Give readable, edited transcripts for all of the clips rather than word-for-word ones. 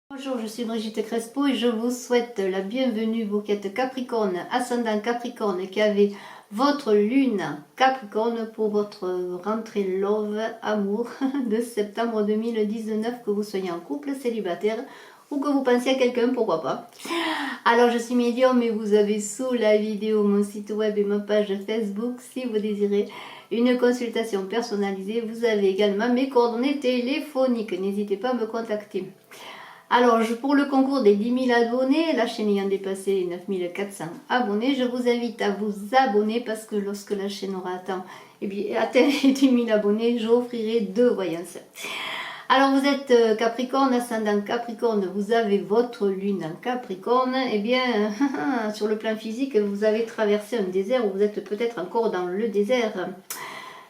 Bonjour, je suis Brigitte Crespo et je vous souhaite la bienvenue, vous qui êtes Capricorne, ascendant Capricorne, qui avez votre lune Capricorne pour votre rentrée love, amour de septembre 2019, que vous soyez en couple, célibataire ou que vous pensiez à quelqu'un, pourquoi pas. Alors je suis médium et vous avez sous la vidéo mon site web et ma page Facebook si vous désirez une consultation personnalisée. Vous avez également mes coordonnées téléphoniques, n'hésitez pas à me contacter. Alors, pour le concours des 10 000 abonnés, la chaîne ayant dépassé les 9 400 abonnés, je vous invite à vous abonner parce que lorsque la chaîne aura atteint les 10 000 abonnés, j'offrirai 2 voyances. Alors, vous êtes Capricorne, ascendant Capricorne, vous avez votre lune en Capricorne, et bien, sur le plan physique, vous avez traversé un désert ou vous êtes peut-être encore dans le désert.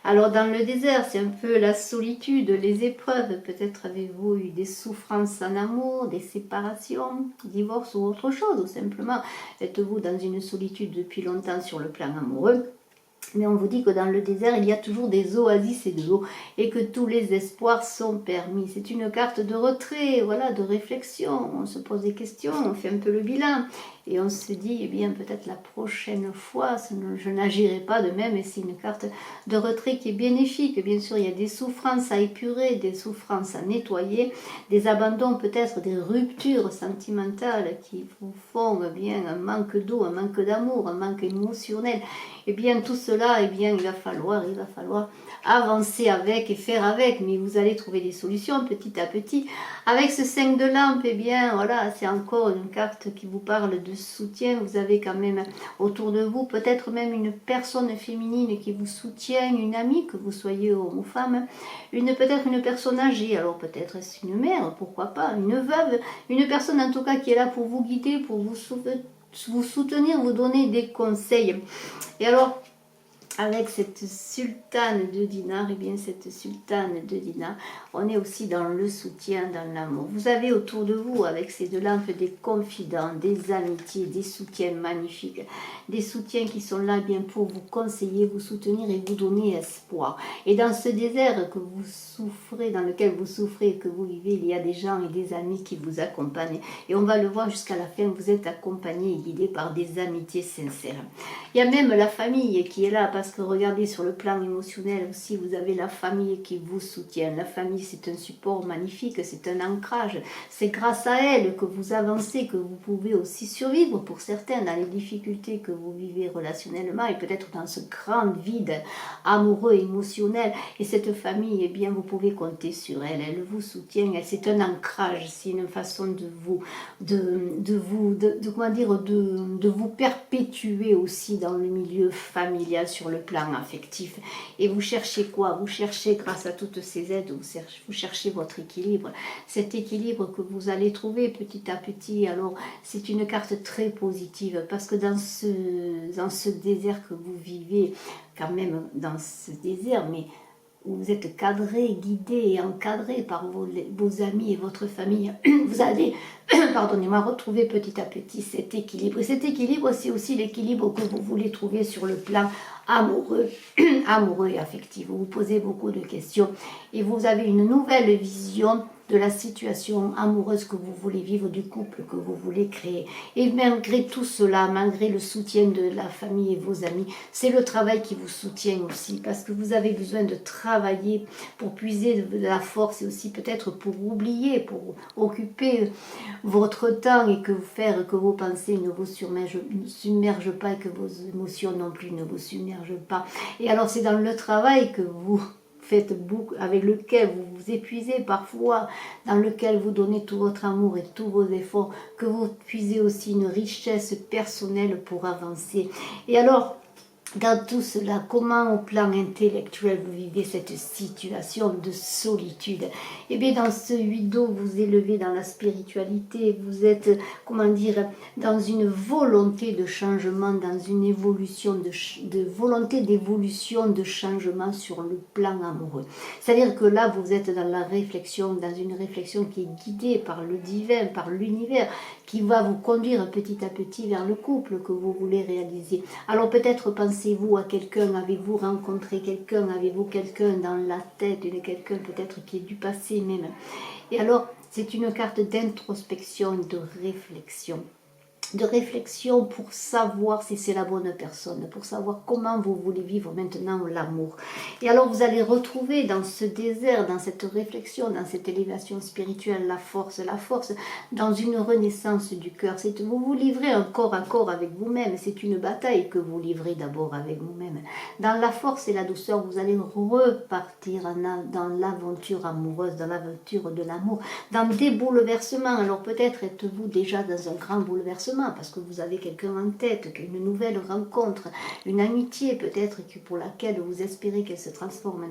Alors dans le désert, c'est un peu la solitude, les épreuves. Peut-être avez-vous eu des souffrances en amour, des séparations, divorce ou autre chose. Ou simplement, êtes-vous dans une solitude depuis longtemps sur le plan amoureux. Mais on vous dit que dans le désert, il y a toujours des oasis et de l'eau et que tous les espoirs sont permis. C'est une carte de retrait, voilà, de réflexion. On se pose des questions, on fait un peu le bilan et on se dit, eh bien, peut-être la prochaine fois, je n'agirai pas de même. Et c'est une carte de retrait qui est bénéfique. Bien sûr, il y a des souffrances à épurer, des souffrances à nettoyer, des abandons, peut-être des ruptures sentimentales qui vous font eh bien un manque d'eau, un manque d'amour, un manque émotionnel. Eh bien, tout cela, eh bien, il va falloir avancer avec et faire avec, mais vous allez trouver des solutions petit à petit. Avec ce 5 de lampe, eh bien, voilà, c'est encore une carte qui vous parle de soutien. Vous avez quand même autour de vous peut-être même une personne féminine qui vous soutient, une amie, que vous soyez homme ou femme, peut-être une personne âgée, alors peut-être est-ce une mère, pourquoi pas, une veuve, une personne en tout cas qui est là pour vous guider, pour vous soutenir, vous donner des conseils. Et alors, avec cette sultane de dinar, et bien cette sultane de dinar, on est aussi dans le soutien, dans l'amour. Vous avez autour de vous, avec ces 2 lampes, des confidents, des amitiés, des soutiens magnifiques, des soutiens qui sont là bien pour vous conseiller, vous soutenir et vous donner espoir. Et dans ce désert que vous souffrez, dans lequel vous souffrez, que vous vivez, il y a des gens et des amis qui vous accompagnent. Et on va le voir jusqu'à la fin, vous êtes accompagné et guidé par des amitiés sincères. Il y a même la famille qui est là, parce que regardez, sur le plan émotionnel aussi, vous avez la famille qui vous soutient. La famille, c'est un support magnifique, c'est un ancrage. C'est grâce à elle que vous avancez, que vous pouvez aussi survivre pour certains dans les difficultés que vous vivez relationnellement et peut-être dans ce grand vide amoureux, émotionnel. Et cette famille, eh bien, vous pouvez compter sur elle. Elle vous soutient. C'est un ancrage, c'est une façon de vous, comment dire, de vous perpétuer aussi dans le milieu familial sur le plan affectif. Et vous cherchez quoi? Vous cherchez, grâce à toutes ces aides, vous cherchez votre équilibre. Cet équilibre que vous allez trouver petit à petit. Alors, c'est une carte très positive parce que dans ce désert que vous vivez, quand même dans ce désert, mais vous êtes cadré, guidé et encadré par vos amis et votre famille, vous allez, pardonnez-moi, retrouver petit à petit cet équilibre. Et cet équilibre, c'est aussi l'équilibre que vous voulez trouver sur le plan amoureux, amoureux et affectif. Vous vous posez beaucoup de questions et vous avez une nouvelle vision de la situation amoureuse que vous voulez vivre, du couple que vous voulez créer. Et malgré tout cela, malgré le soutien de la famille et vos amis, c'est le travail qui vous soutient aussi, parce que vous avez besoin de travailler pour puiser de la force et aussi peut-être pour oublier, pour occuper votre temps et faire que vos pensées ne vous submergent pas et que vos émotions non plus ne vous submergent pas. Et alors c'est dans le travail que vous faites beaucoup, avec lequel vous vous épuisez parfois, dans lequel vous donnez tout votre amour et tous vos efforts, que vous puisez aussi une richesse personnelle pour avancer. Et alors, dans tout cela, comment au plan intellectuel vous vivez cette situation de solitude? Eh bien, dans ce 8 d'eau, vous élevez dans la spiritualité, vous êtes, comment dire, dans une volonté de changement, dans une évolution, de volonté d'évolution, de changement sur le plan amoureux. C'est-à-dire que là, vous êtes dans la réflexion, dans une réflexion qui est guidée par le divin, par l'univers, qui va vous conduire petit à petit vers le couple que vous voulez réaliser. Alors peut-être pensez-vous à quelqu'un, avez-vous rencontré quelqu'un, avez-vous quelqu'un dans la tête, quelqu'un peut-être qui est du passé même. Et alors, C'est une carte d'introspection et de réflexion. De réflexion pour savoir si c'est la bonne personne, pour savoir comment vous voulez vivre maintenant l'amour. Et alors vous allez retrouver dans ce désert, dans cette réflexion, dans cette élévation spirituelle, la force, dans une renaissance du cœur. Vous vous livrez un corps à corps avec vous-même, c'est une bataille que vous livrez d'abord avec vous-même. Dans la force et la douceur, vous allez repartir dans l'aventure amoureuse, dans l'aventure de l'amour, dans des bouleversements. Alors peut-être êtes-vous déjà dans un grand bouleversement, parce que vous avez quelqu'un en tête, une nouvelle rencontre, une amitié peut-être pour laquelle vous espérez qu'elle se transforme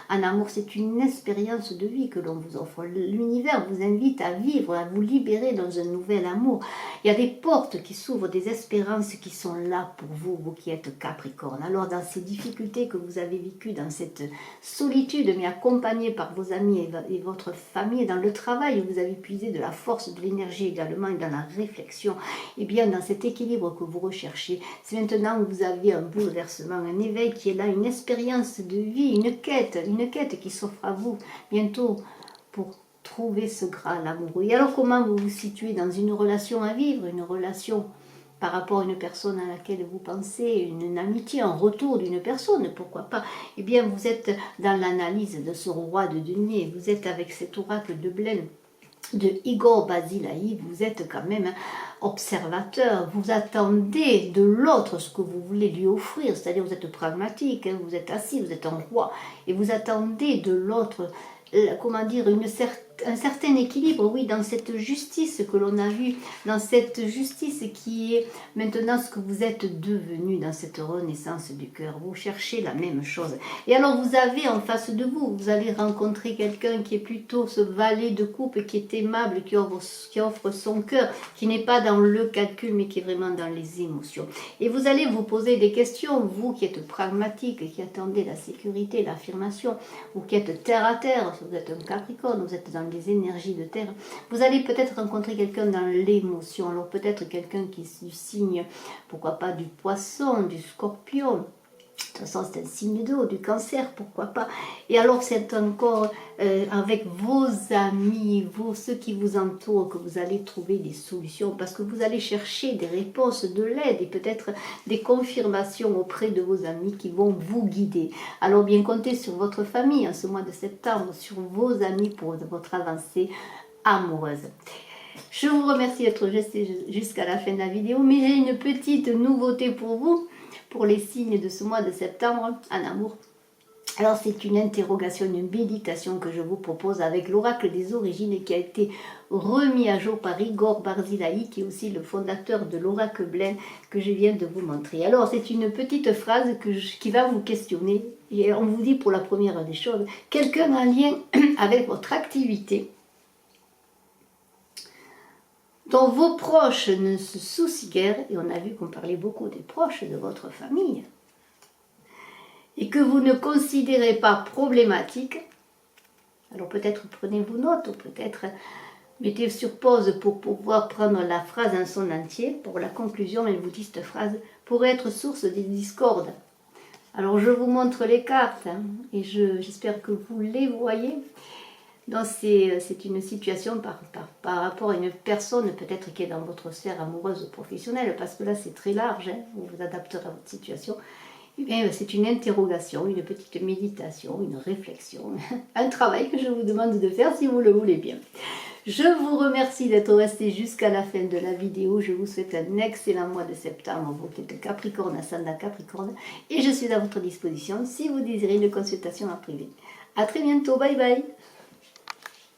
en amour. C'est une expérience de vie que l'on vous offre. L'univers vous invite à vivre, à vous libérer dans un nouvel amour. Il y a des portes qui s'ouvrent, des espérances qui sont là pour vous, vous qui êtes Capricorne. Alors dans ces difficultés que vous avez vécues, dans cette solitude, mais accompagnée par vos amis et votre famille, dans le travail, vous avez puisé de la force, de l'énergie également, et dans la réflexion. Et bien dans cet équilibre que vous recherchez, c'est maintenant que vous avez un bouleversement, un éveil qui est là, une expérience de vie, une quête qui s'offre à vous bientôt pour trouver ce Graal amoureux. Et alors comment vous vous situez dans une relation à vivre, une relation par rapport à une personne à laquelle vous pensez, une amitié, un retour d'une personne, pourquoi pas. Eh bien vous êtes dans l'analyse de ce roi de denier, vous êtes avec cet oracle de Blaine, de Igor Basilaï, vous êtes quand même observateur, vous attendez de l'autre ce que vous voulez lui offrir, c'est-à-dire vous êtes pragmatique, hein, vous êtes assis, vous êtes un roi, et vous attendez de l'autre, comment dire, un certain équilibre, oui, dans cette justice que l'on a vue, dans cette justice qui est maintenant ce que vous êtes devenu dans cette renaissance du cœur. Vous cherchez la même chose. Et alors vous avez en face de vous, vous allez rencontrer quelqu'un qui est plutôt ce valet de coupe, qui est aimable, qui offre son cœur, qui n'est pas dans le calcul, mais qui est vraiment dans les émotions. Et vous allez vous poser des questions, vous qui êtes pragmatique, qui attendez la sécurité, l'affirmation, ou qui êtes terre à terre, si vous êtes un Capricorne, vous êtes dans les énergies de terre, vous allez peut-être rencontrer quelqu'un dans l'émotion, alors peut-être quelqu'un qui est du signe, pourquoi pas du poisson, du scorpion, de toute façon c'est un signe d'eau, du cancer, pourquoi pas. Et alors c'est encore avec vos amis, ceux qui vous entourent, que vous allez trouver des solutions, parce que vous allez chercher des réponses, de l'aide et peut-être des confirmations auprès de vos amis qui vont vous guider. Alors bien comptez sur votre famille en ce mois de septembre, sur vos amis pour votre avancée amoureuse. Je vous remercie d'être resté jusqu'à la fin de la vidéo, mais j'ai une petite nouveauté pour vous, pour les signes de ce mois de septembre en amour. Alors c'est une interrogation, une méditation que je vous propose avec l'oracle des origines et qui a été remis à jour par Igor Basilaï, qui est aussi le fondateur de l'oracle Blaine que je viens de vous montrer. Alors c'est une petite phrase qui va vous questionner, et on vous dit pour la première des choses, quelqu'un en lien avec votre activité, dont vos proches ne se soucient guère, et on a vu qu'on parlait beaucoup des proches de votre famille, et que vous ne considérez pas problématique. Alors peut-être prenez-vous note, ou peut-être mettez sur pause pour pouvoir prendre la phrase en son entier. Pour la conclusion, elle vous dit cette phrase pourrait être source des discordes. Alors je vous montre les cartes, hein, et j'espère que vous les voyez. C'est une situation par rapport à une personne peut-être qui est dans votre sphère amoureuse ou professionnelle, parce que là c'est très large, hein, vous vous adapterez à votre situation. Eh bien, c'est une interrogation, une petite méditation, une réflexion, un travail que je vous demande de faire si vous le voulez bien. Je vous remercie d'être resté jusqu'à la fin de la vidéo. Je vous souhaite un excellent mois de septembre, vous qui êtes Capricorne, ascendant Capricorne, et je suis à votre disposition si vous désirez une consultation en privé. A très bientôt, bye bye.